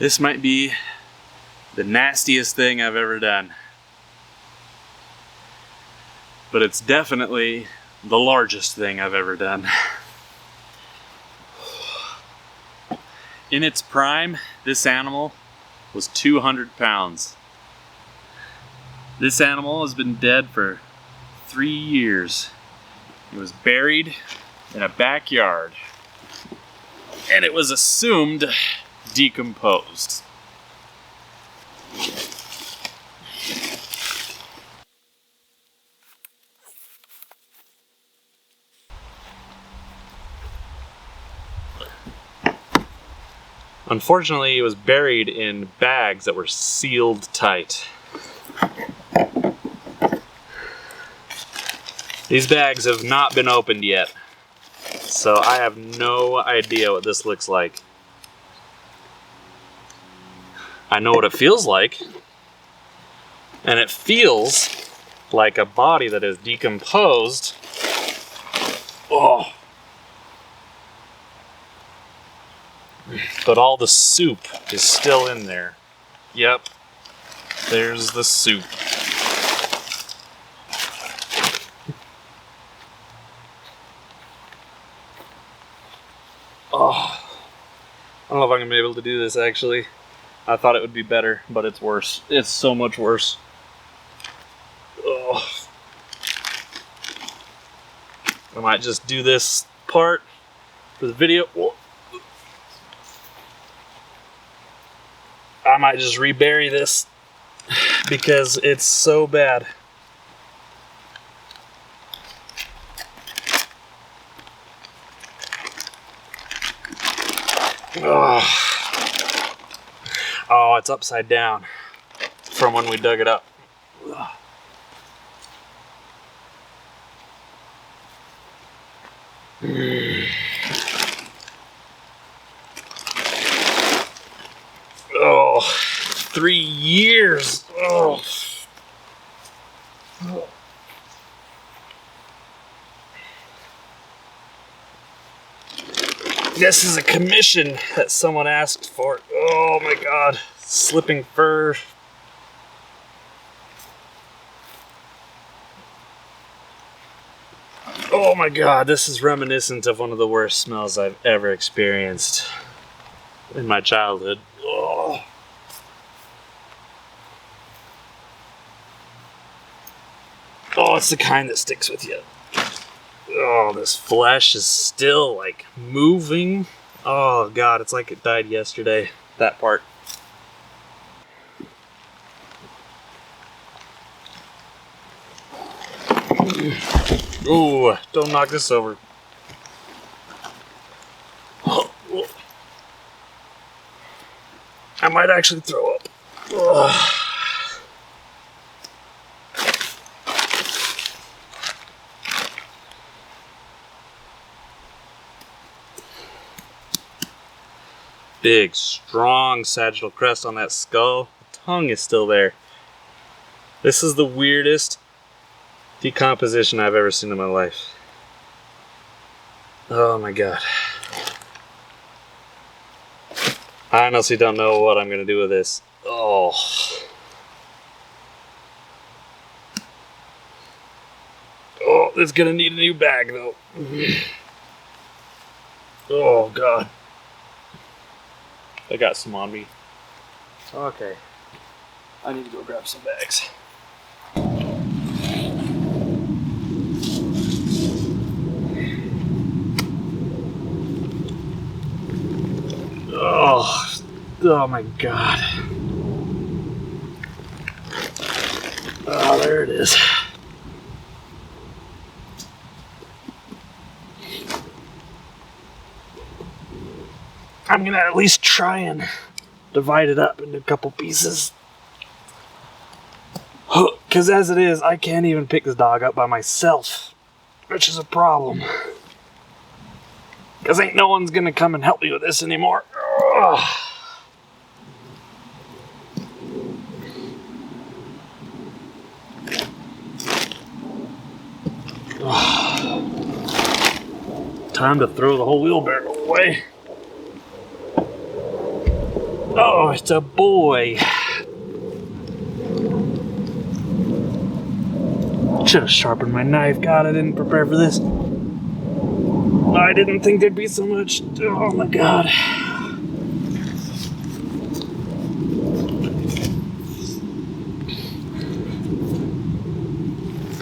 This might be the nastiest thing I've ever done. But it's definitely the largest thing I've ever done. In its prime, this animal was 200 pounds. This animal has been dead for 3 years. It was buried in a backyard, and it was assumed decomposed. Unfortunately, it was buried in bags that were sealed tight. These bags have not been opened yet, so I have no idea what this looks like. I know what it feels like, and it feels like a body that is decomposed. Oh. But all the soup is still in there. Yep, there's the soup. Oh, I don't know if I'm gonna be able to do this actually. I thought it would be better, but it's worse. It's so much worse. Oh. I might just do this part for the video. Whoa. I might just rebury this because it's so bad. Oh, it's upside down from when we dug it up. Oh, 3 years. Oh. This is a commission that someone asked for. Oh my god. Slipping fur. Oh my god, this is reminiscent of one of the worst smells I've ever experienced in my childhood. Oh. Oh, it's the kind that sticks with you. Oh, this flesh is still like moving. Oh god, it's like it died yesterday. That part. Ooh, don't knock this over. I might actually throw up. Ugh. Big, strong sagittal crest on that skull. The tongue is still there. This is the weirdest decomposition I've ever seen in my life. Oh my god. I honestly don't know what I'm gonna do with this. Oh. Oh, it's gonna need a new bag though. Oh god. I got some on me. Okay. I need to go grab some bags. Oh my god. Oh, there it is. I'm gonna at least try and divide it up into a couple pieces. Because as it is, I can't even pick this dog up by myself, which is a problem. Because ain't no one's gonna come and help me with this anymore. Ugh. Time to throw the whole wheelbarrow away. Oh, Oh, it's a boy. Should have sharpened my knife. God, I didn't prepare for this. I didn't think there'd be so much. Oh my God.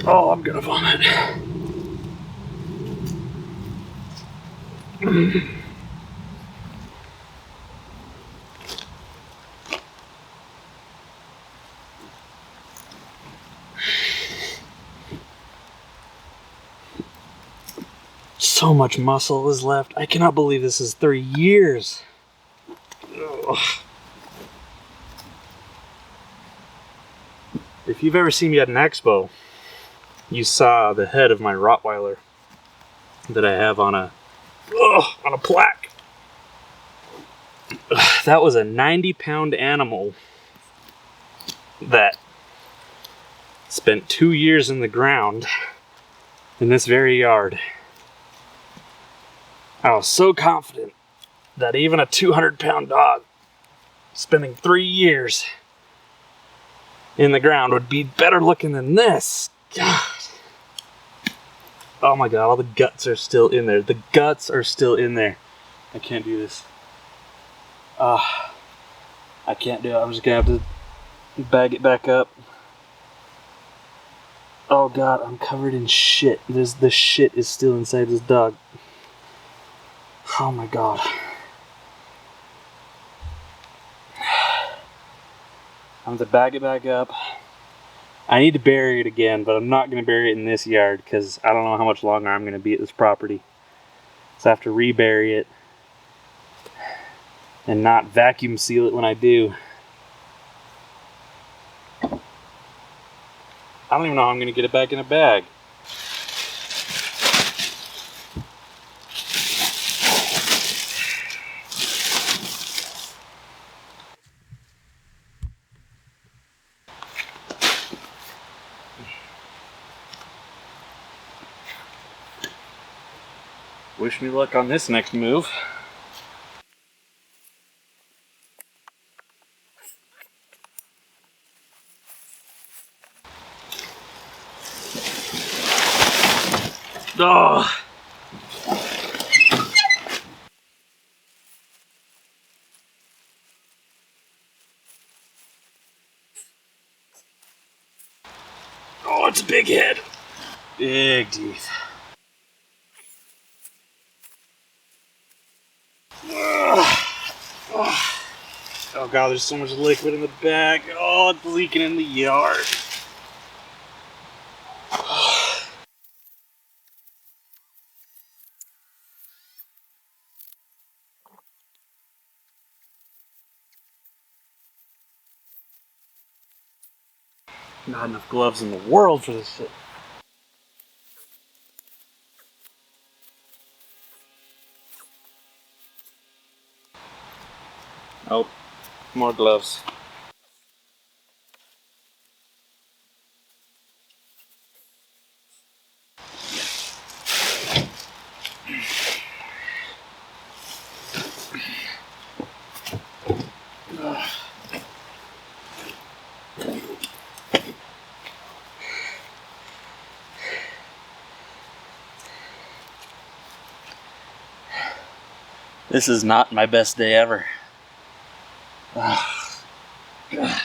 Oh, I'm gonna vomit. So much muscle is left. I cannot believe this is 3 years. Ugh. If you've ever seen me at an expo, you saw the head of my Rottweiler that I have on a plaque. That was a 90-pound animal that spent 2 years in the ground in this very yard. I was so confident that even a 200-pound dog spending 3 years in the ground would be better looking than this. God. Oh my God, all the guts are still in there. The guts are still in there. I can't do this. I can't do it. I'm just gonna have to bag it back up. Oh God, I'm covered in shit. The shit is still inside this dog. Oh my God. I'm gonna bag it back up. I need to bury it again, but I'm not gonna bury it in this yard because I don't know how much longer I'm gonna be at this property. So I have to rebury it and not vacuum seal it when I do. I don't even know how I'm gonna get it back in a bag. Wish me luck on this next move. Oh. Oh, it's a big head. Big teeth. Oh God, there's so much liquid in the bag. Oh, it's leaking in the yard. Not enough gloves in the world for this shit. Oh, more gloves. This is not my best day ever. Oh, God.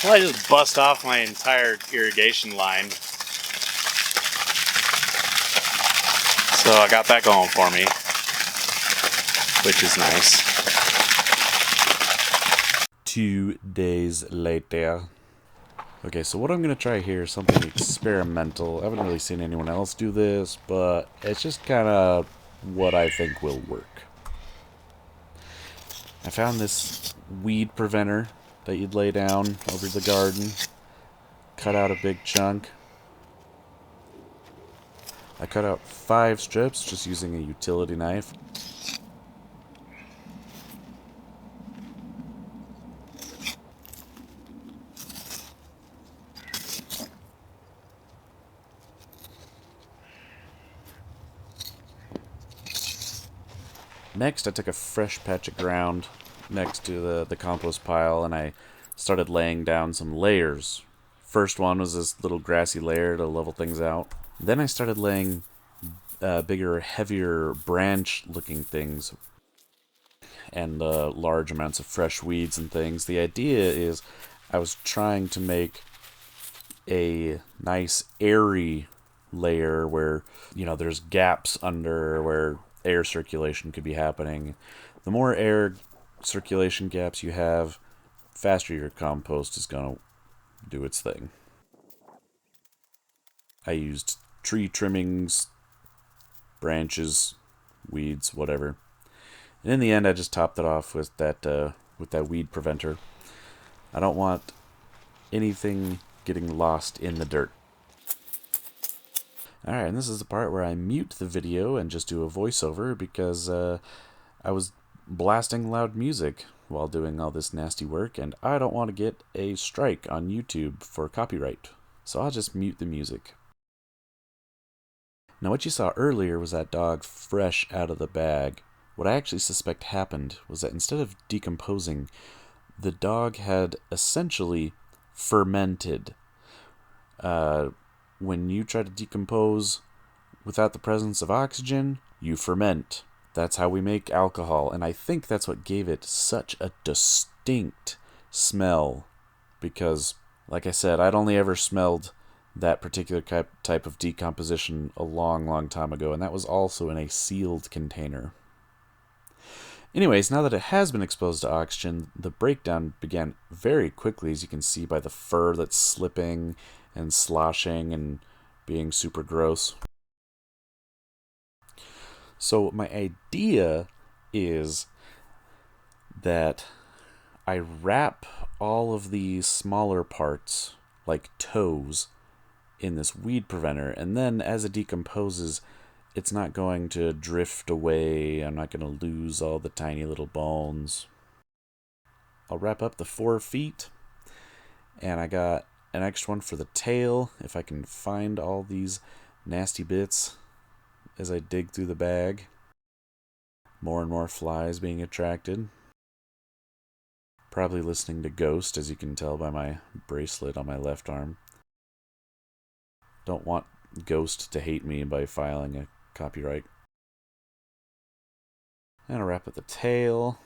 Well, I just bust off my entire irrigation line. So I got that going for me, which is nice. 2 days later. Okay, so what I'm going to try here is something experimental. I haven't really seen anyone else do this, but it's just kind of what I think will work. I found this weed preventer that you'd lay down over the garden. Cut out a big chunk. I cut out 5 strips just using a utility knife. Next, I took a fresh patch of ground next to the compost pile, and I started laying down some layers. First one was this little grassy layer to level things out. Then I started laying bigger, heavier branch-looking things and large amounts of fresh weeds and things. The idea is I was trying to make a nice airy layer where, you know, there's gaps under where air circulation could be happening. The more air circulation gaps you have, faster your compost is going to do its thing. I used tree trimmings, branches, weeds, whatever. And in the end, I just topped it off with that weed preventer. I don't want anything getting lost in the dirt. Alright, and this is the part where I mute the video and just do a voiceover because I was blasting loud music while doing all this nasty work, and I don't want to get a strike on YouTube for copyright. So I'll just mute the music. Now what you saw earlier was that dog fresh out of the bag. What I actually suspect happened was that instead of decomposing, the dog had essentially fermented. When you try to decompose without the presence of oxygen, you ferment. That's how we make alcohol, and I think that's what gave it such a distinct smell. Because, like I said, I'd only ever smelled that particular type of decomposition a long, long time ago, and that was also in a sealed container. Anyways, now that it has been exposed to oxygen, the breakdown began very quickly, as you can see by the fur that's slipping and sloshing and being super gross. So my idea is that I wrap all of these smaller parts, like toes, in this weed preventer, and then as it decomposes, it's not going to drift away. I'm not going to lose all the tiny little bones. I'll wrap up the 4 feet, and I got an extra one for the tail, if I can find all these nasty bits as I dig through the bag. More and more flies being attracted. Probably listening to Ghost, as you can tell by my bracelet on my left arm. Don't want Ghost to hate me by filing a copyright. And I'll wrap up the tail.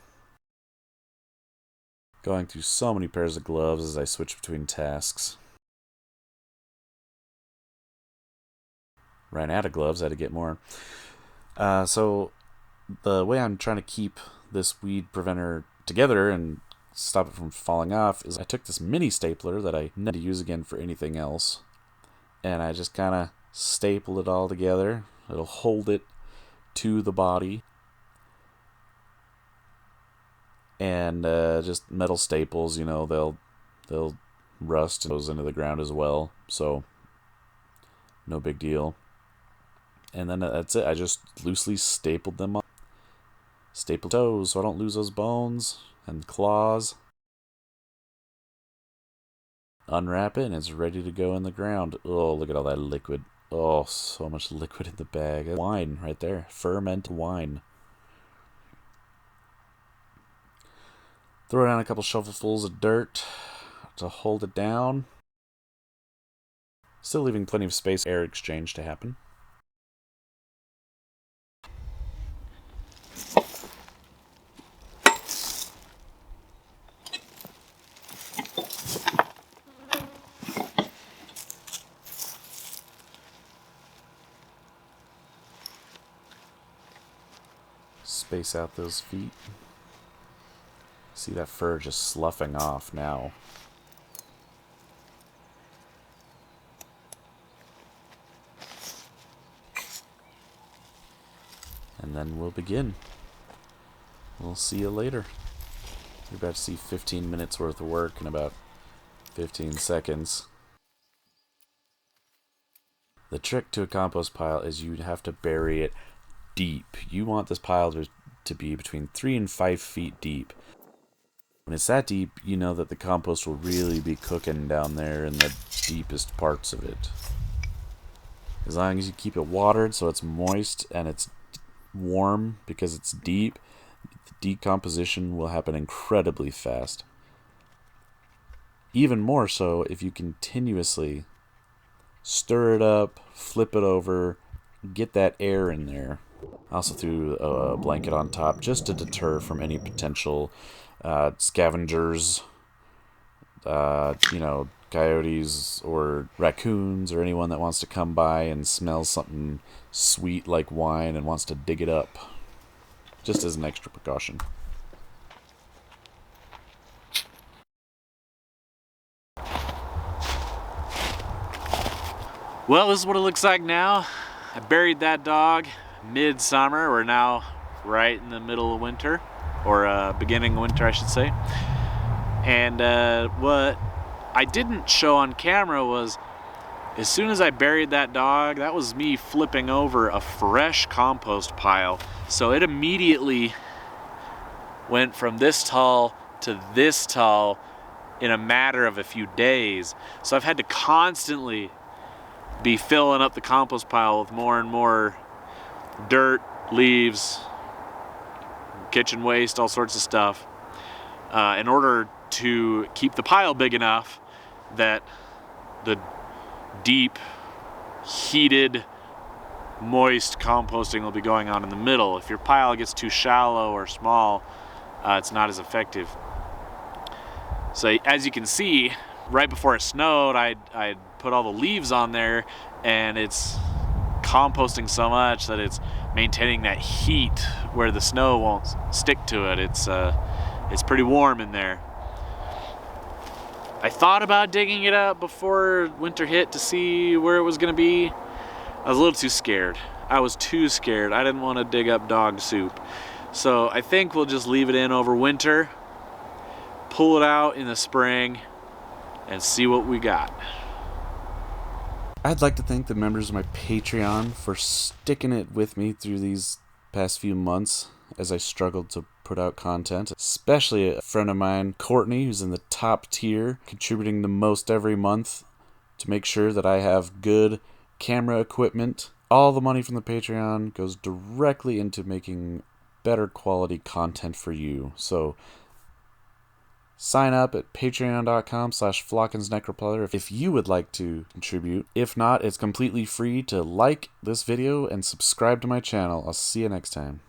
Going through so many pairs of gloves as I switch between tasks. Ran out of gloves, I had to get more. So the way I'm trying to keep this weed preventer together and stop it from falling off is I took this mini stapler that I never use again for anything else, and I just kind of staple it all together. It'll hold it to the body. And just metal staples, you know, they'll rust and goes into the ground as well, so no big deal. And then that's it. I just loosely stapled them up. Staple toes so I don't lose those bones and claws. Unwrap it and it's ready to go in the ground. Oh, look at all that liquid. Oh, so much liquid in the bag. Wine right there. Fermented wine. Throw down a couple shovelfuls of dirt to hold it down. Still leaving plenty of space for air exchange to happen. Space out those feet. See that fur just sloughing off now. and then we'll begin. We'll see you later. You're about to see 15 minutes worth of work in about 15 seconds. The trick to a compost pile is you have to bury it deep. You want this pile to be between 3 and 5 feet deep. When it's that deep, you know that the compost will really be cooking down there in the deepest parts of it. As long as you keep it watered so it's moist and it's warm because it's deep, the decomposition will happen incredibly fast. Even more so if you continuously stir it up, flip it over, get that air in there. I also threw a blanket on top just to deter from any potential scavengers, coyotes or raccoons or anyone that wants to come by and smell something sweet like wine and wants to dig it up, just as an extra precaution. Well, this is what it looks like now. I buried that dog midsummer. We're now right in the middle of winter, or beginning of winter, I should say. And what I didn't show on camera was, as soon as I buried that dog, that was me flipping over a fresh compost pile. So it immediately went from this tall to this tall in a matter of a few days. So I've had to constantly be filling up the compost pile with more and more dirt, leaves, kitchen waste, all sorts of stuff, in order to keep the pile big enough that the deep, heated, moist composting will be going on in the middle. If your pile gets too shallow or small, it's not as effective. So as you can see, right before it snowed, I put all the leaves on there, and it's composting so much that it's maintaining that heat where the snow won't stick to it. It's pretty warm in there. I thought about digging it up before winter hit to see where it was going to be. I was a little too scared. I was too scared. I didn't want to dig up dog soup. So I think we'll just leave it in over winter, pull it out in the spring, and see what we got. I'd like to thank the members of my Patreon for sticking it with me through these past few months as I struggled to put out content, especially a friend of mine, Courtney, who's in the top tier, contributing the most every month to make sure that I have good camera equipment. All the money from the Patreon goes directly into making better quality content for you. So sign up at patreon.com/FlockinsNecropleather if you would like to contribute. If not, it's completely free to like this video and subscribe to my channel. I'll see you next time.